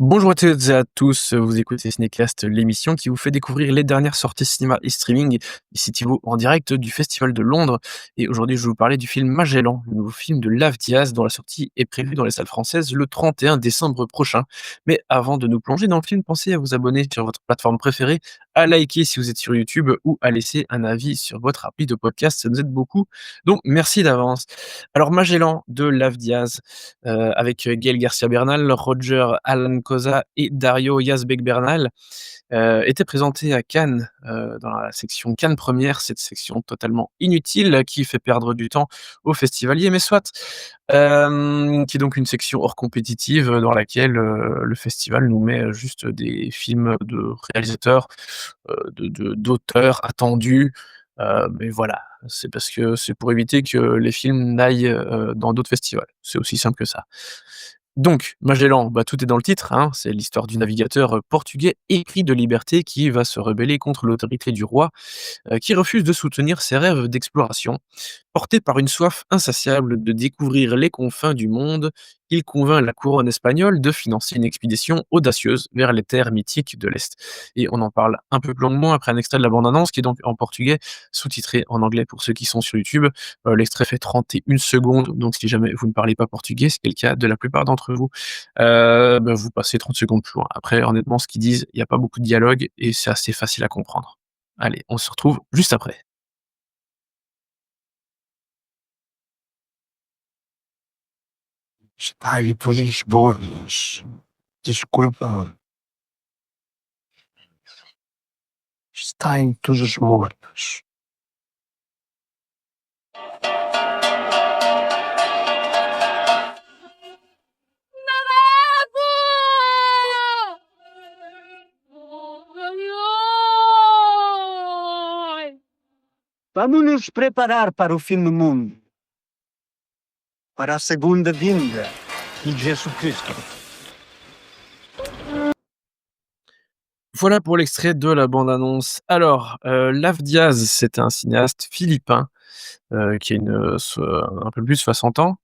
Bonjour à toutes et à tous, vous écoutez Cinécast, l'émission qui vous fait découvrir les dernières sorties cinéma et streaming, ici Thibaut en direct du Festival de Londres. Et aujourd'hui je vais vous parler du film Magellan, le nouveau film de Lave Diaz dont la sortie est prévue dans les salles françaises le 31 décembre prochain. Mais avant de nous plonger dans le film, pensez à vous abonner sur votre plateforme préférée, à liker si vous êtes sur YouTube ou à laisser un avis sur votre appli de podcast, ça nous aide beaucoup. Donc merci d'avance. Alors Magellan de Lave Diaz, avec Gaël Garcia Bernal, Roger Alan Cosa et Dario Yazbek Bernal, était présenté à Cannes, dans la section Cannes Première, cette section totalement inutile qui fait perdre du temps aux festivaliers, mais soit. Qui est donc une section hors compétitive, dans laquelle, le festival nous met, juste des films de réalisateurs, d'auteurs attendus, mais voilà, c'est parce que c'est pour éviter que les films n'aillent, dans d'autres festivals. C'est aussi simple que ça. Donc, Magellan, bah, tout est dans le titre, hein, c'est l'histoire du navigateur, portugais épris de liberté qui va se rebeller contre l'autorité du roi, qui refuse de soutenir ses rêves d'exploration. Porté par une soif insatiable de découvrir les confins du monde, il convainc la couronne espagnole de financer une expédition audacieuse vers les terres mythiques de l'Est. Et on en parle un peu plus longuement après un extrait de la bande-annonce qui est donc en portugais, sous-titré en anglais pour ceux qui sont sur YouTube. L'extrait fait 31 secondes, donc si jamais vous ne parlez pas portugais, ce qui est le cas de la plupart d'entre vous, bah, vous passez 30 secondes plus loin. Après, honnêtement, ce qu'ils disent, il n'y a pas beaucoup de dialogue et c'est assez facile à comprendre. Allez, on se retrouve juste après. Está aí por Lisboa, mas desculpa, está em todos mortos. Vamos nos preparar para o fim do mundo, para a segunda vinda de Jesus Cristo. Voilà pour l'extrait de la bande-annonce. Alors, Lave Diaz, c'est un cinéaste philippin, qui a un peu plus de 60 ans,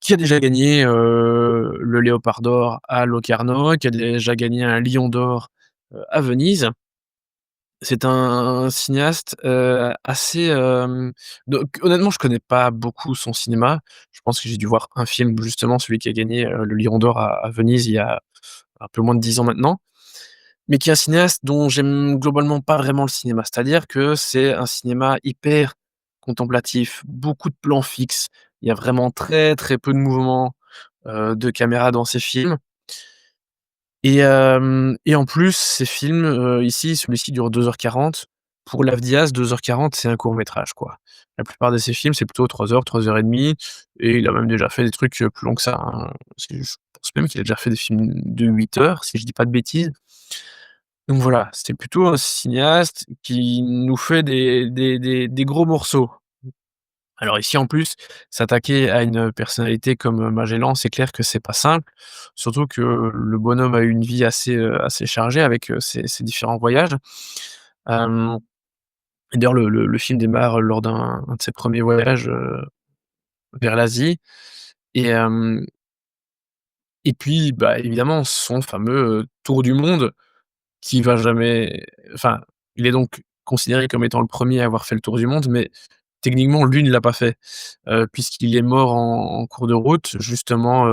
qui a déjà gagné, le Léopard d'or à Locarno, qui a déjà gagné un Lion d'or, à Venise. C'est un cinéaste, assez, donc honnêtement, je connais pas beaucoup son cinéma. Je pense que j'ai dû voir un film, justement celui qui a gagné, le Lion d'or à Venise il y a un peu moins de 10 ans maintenant. Mais qui est un cinéaste dont j'aime globalement pas vraiment le cinéma. C'est-à-dire que c'est un cinéma hyper contemplatif, beaucoup de plans fixes. Il y a vraiment très, très peu de mouvements, de caméra dans ses films et en plus ces films, ici, celui-ci dure 2h40. Pour L'Avdias, 2h40, c'est un court métrage, quoi. La plupart de ses films, c'est plutôt 3 heures, 3 heures et demie et il a même déjà fait des trucs, plus longs que ça, hein. Parce que je pense même qu'il a déjà fait des films de 8 heures, si je dis pas de bêtises. Donc voilà, c'était plutôt un cinéaste qui nous fait des gros morceaux. Alors ici, en plus, s'attaquer à une personnalité comme, Magellan, c'est clair que c'est pas simple. Surtout que le bonhomme a eu une vie assez chargée avec, ses différents voyages. Hem et d'ailleurs le film démarre lors d'un de ses premiers voyages, vers l'Asie et hem et puis, bah, évidemment, son fameux, tour du monde qui va jamais enfin, il est donc considéré comme étant le premier à avoir fait le tour du monde, mais techniquement, lui ne l'a pas fait, puisqu'il est mort en cours de route, justement,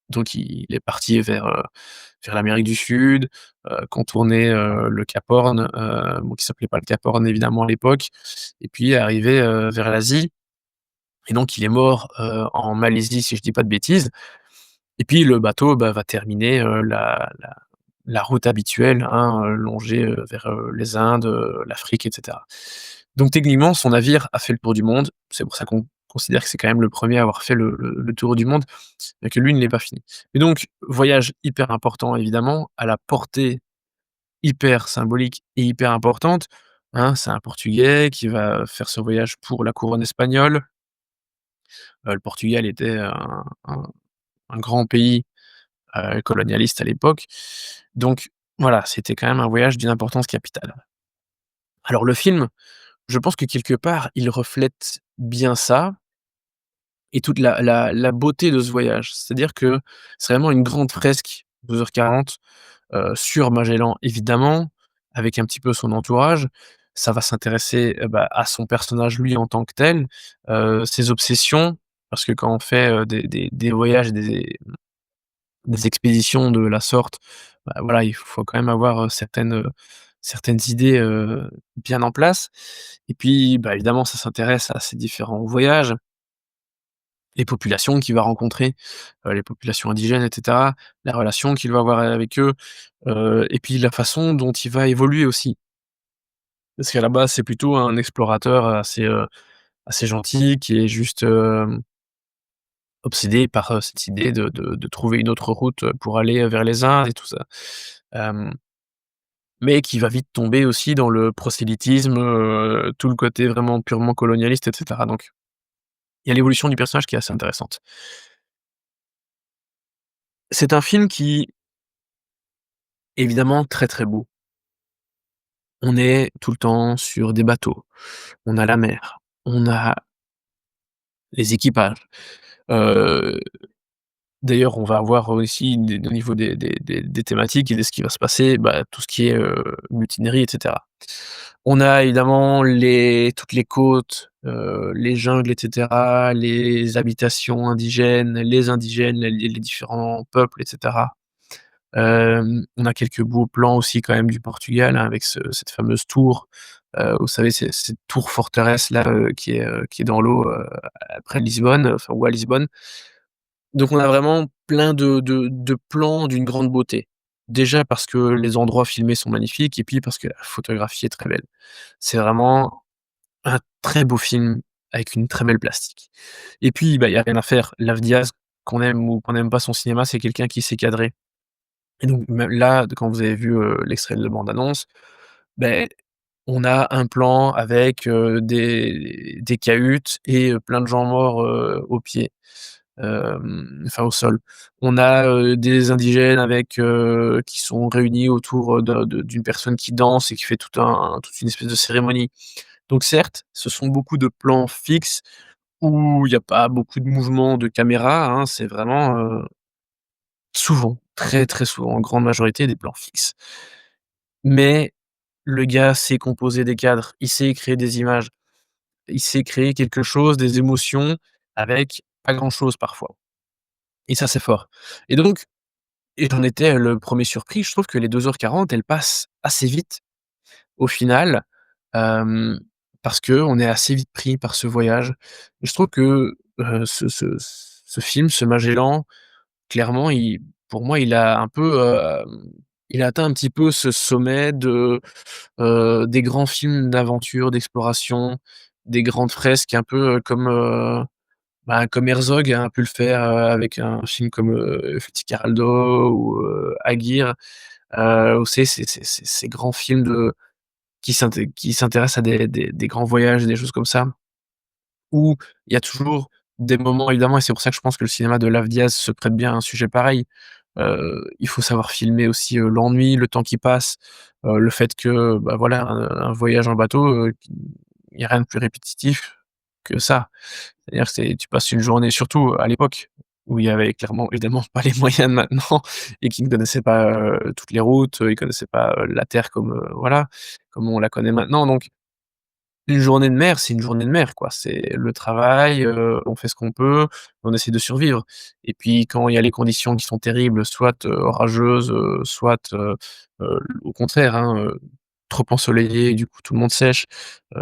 donc il est parti vers l'Amérique du Sud, contourner, le Cap Horn, bon qui s'appelait pas le Cap Horn évidemment à l'époque et puis arrivé, vers l'Asie et donc il est mort, en Malaisie si je dis pas de bêtises et puis le bateau, bah, va terminer, la route habituelle, hein, longer, vers, les Indes, l'Afrique et cetera. Donc techniquement, son navire a fait le tour du monde. C'est pour ça qu'on considère que c'est quand même le premier à avoir fait le tour du monde, mais que lui ne l'ait pas fini. Et donc, voyage hyper important évidemment, à la portée hyper symbolique et hyper importante, hein. C'est un Portugais qui va faire ce voyage pour la couronne espagnole. Le Portugal était un grand pays colonialiste à l'époque. Donc voilà, c'était quand même un voyage d'une importance capitale. Alors le film, je pense que quelque part, il reflète bien ça, et toute la beauté de ce voyage. C'est-à-dire que c'est vraiment une grande fresque, 2h40, sur Magellan évidemment, avec un petit peu son entourage. Ça va s'intéresser, bah, à son personnage lui en tant que tel, ses obsessions, parce que quand on fait, des voyages et des expéditions de la sorte, bah, voilà, il faut quand même avoir, certaines idées, bien en place. Et puis, bah, évidemment, ça s'intéresse à ces différents voyages, les populations qu'il va rencontrer, les populations indigènes et cetera, la relation qu'il va avoir avec eux, et puis la façon dont il va évoluer aussi. Parce qu'à la base, c'est plutôt un explorateur assez gentil qui est juste, obsédé par, cette idée de trouver une autre route, pour aller vers les Indes et tout ça. Hem, mais qui va vite tomber aussi dans le prosélytisme, tout le côté vraiment purement colonialiste et cetera. Donc il y a l'évolution du personnage qui est assez intéressante. C'est un film qui est évidemment très, très beau. On est tout le temps sur des bateaux, on a la mer, on a les équipages. Heu, D'ailleurs, on va avoir aussi au niveau des thématiques et de ce qui va se passer, bah, tout ce qui est, mutinerie et cetera. On a évidemment toutes les côtes, les jungles et cetera, les habitations indigènes, les indigènes, les différents peuples et cetera. On a quelques beaux plans aussi quand même du Portugal, hein, avec cette fameuse tour, vous savez, cette tour forteresse là, qui est dans l'eau, près de Lisbonne, enfin ou à Lisbonne. Donc on a vraiment plein de plans d'une grande beauté. Déjà parce que les endroits filmés sont magnifiques et puis parce que la photographie est très belle. C'est vraiment un très beau film avec une très belle plastique. Et puis, bah, il y a rien à faire. Lave Diaz, qu'on aime ou qu'on n'aime pas son cinéma, c'est quelqu'un qui sait cadrer. Et donc même là, quand vous avez vu, l'extrait de la bande annonce, beh, on a un plan avec, des cahutes et plein de gens morts, aux pieds, enfin au sol. On a, des indigènes avec, qui sont réunis autour, d'une personne qui danse et qui fait toute une espèce de cérémonie. Donc certes, ce sont beaucoup de plans fixes où il y a pas beaucoup de mouvements de caméra, hein, c'est vraiment, souvent, très, très souvent, en grande majorité, des plans fixes. Mais le gars sait composer des cadres, il sait créer des images, il sait créer quelque chose, des émotions avec pas grand chose parfois et ça, c'est fort et donc j'en étais le premier surpris, je trouve que les 2h40, elles passent assez vite au final, hem, parce qu'on est assez vite pris par ce voyage. Je trouve que, ce film, ce Magellan, clairement, pour moi, il a atteint un petit peu ce sommet des grands films d'aventure, d'exploration, des grandes fresques un peu, comme Herzog a pu le faire, avec un film comme, Fitzcarraldo ou, Aguirre, où ces grands films qui s'intéressent à des grands voyages et des choses comme ça, où il y a toujours des moments évidemment et c'est pour ça que je pense que le cinéma de Lave Diaz se prête bien à un sujet pareil. Il faut savoir filmer aussi, l'ennui, le temps qui passe, le fait que, bah, voilà, un voyage en bateau, il y a rien de plus répétitif que ça. C'est-à-dire que tu passes une journée surtout à l'époque où il y avait clairement évidemment pas les moyens de maintenant et qui ne connaissaient pas, toutes les routes, ils connaissaient pas, la terre comme, voilà, comme on la connaît maintenant donc une journée de mer, c'est une journée de mer, quoi. C'est le travail, on fait ce qu'on peut, on essaie de survivre et puis quand il y a les conditions qui sont terribles, soit, orageuses, soit, au contraire, hein, trop ensoleillé, du coup tout le monde sèche,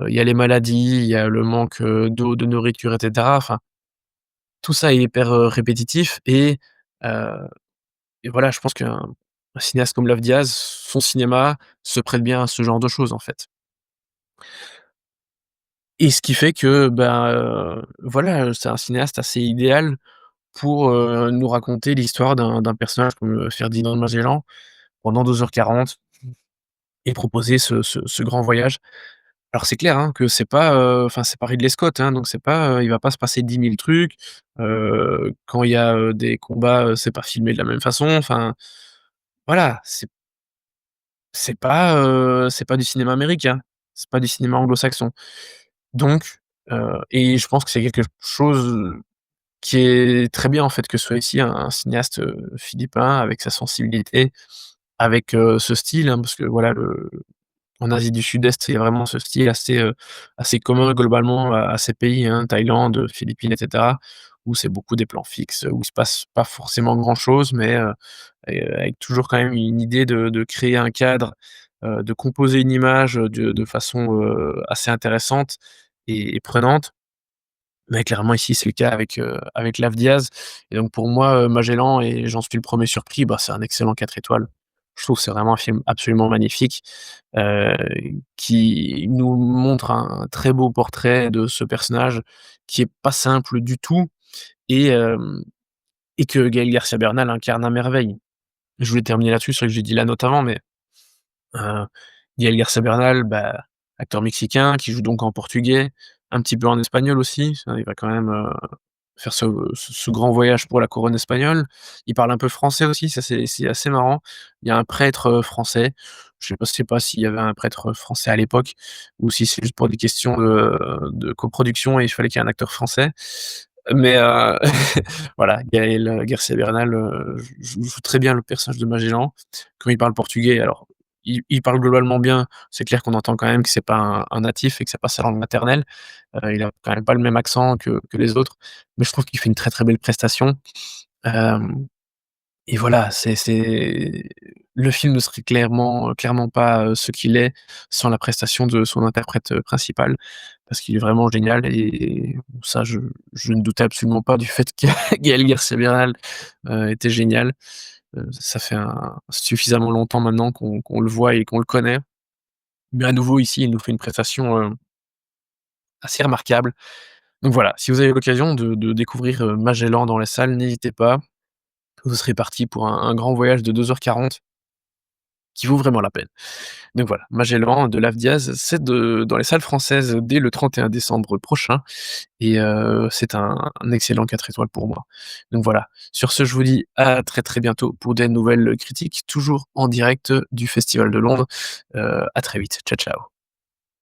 il y a les maladies, il y a le manque, d'eau, de nourriture et cetera. Enfin, tout ça est hyper, répétitif heu et voilà, je pense qu'un cinéaste comme Love Diaz, son cinéma se prête bien à ce genre de choses, en fait. Et ce qui fait que, ben, voilà, c'est un cinéaste assez idéal pour, nous raconter l'histoire d'un personnage comme, Ferdinand de Magellan pendant 2h40 et proposer ce grand voyage. Alors c'est clair, hein, que c'est pas, enfin c'est pas Ridley Scott, hein, donc c'est pas, il va pas se passer 10 000 trucs, quand il y a, des combats, c'est pas filmé de la même façon, enfin voilà, c'est pas du cinéma américain, c'est pas du cinéma anglo-saxon. Donc et je pense que c'est quelque chose qui est très bien en fait que ce soit ici un cinéaste, philippin avec sa sensibilité, avec, ce style, hein, parce que voilà en Asie du Sud-Est, il y a vraiment ce style assez commun globalement à ces pays, hein, Thaïlande, Philippines et cetera, où c'est beaucoup des plans fixes, où il se passe pas forcément grand chose, mais avec toujours quand même une idée de créer un cadre, de composer une image, de façon, assez intéressante et prenante. Mais clairement ici, c'est le cas avec Lave Diaz et donc pour moi, Magellan et j'en suis le premier surpris, bah, c'est un excellent 4 étoiles. Je trouve que c'est vraiment un film absolument magnifique, heu, qui nous montre un très beau portrait de ce personnage qui est pas simple du tout et que Gaël Garcia Bernal incarne à merveille. Je voulais terminer là-dessus, c'est vrai que j'ai dit la note avant, mais Heu, Gaël Garcia Bernal, bah, acteur mexicain qui joue donc en portugais, un petit peu en espagnol aussi, il va quand même, faire ce grand voyage pour la couronne espagnole. Il parle un peu français aussi, ça c'est assez marrant. Il y a un prêtre, français. Je sais pas s'il y avait un prêtre français à l'époque ou si c'est juste pour des questions de coproduction et il fallait qu'il y ait un acteur français. Mais voilà, Gaël, Garcia Bernal, joue très bien le personnage de Magellan. Quand il parle portugais, alors il parle globalement bien, c'est clair qu'on entend quand même que c'est pas un natif et que c'est pas sa langue maternelle. Il a quand même pas le même accent que les autres, mais je trouve qu'il fait une très, très belle prestation. Hem et voilà, c'est le film ne serait clairement pas, ce qu'il est sans la prestation de son interprète, principal, parce qu'il est vraiment génial et ça je ne doutais absolument pas du fait que Gaël Garcia Bernal, était génial. Ça fait suffisamment longtemps maintenant qu'on le voit et qu'on le connaît, mais à nouveau ici, il nous fait une prestation, assez remarquable. Donc voilà, si vous avez l'occasion de découvrir, Magellan dans les salles, n'hésitez pas. Vous serez partis pour un grand voyage de 2h40 qui vaut vraiment la peine. Donc voilà, Magellan de Lave Diaz, c'est dans les salles françaises dès le 31 décembre prochain et c'est un excellent 4 étoiles pour moi. Donc voilà, sur ce, je vous dis à très, très bientôt pour des nouvelles critiques, toujours en direct du Festival de Londres. À très vite. Ciao, ciao.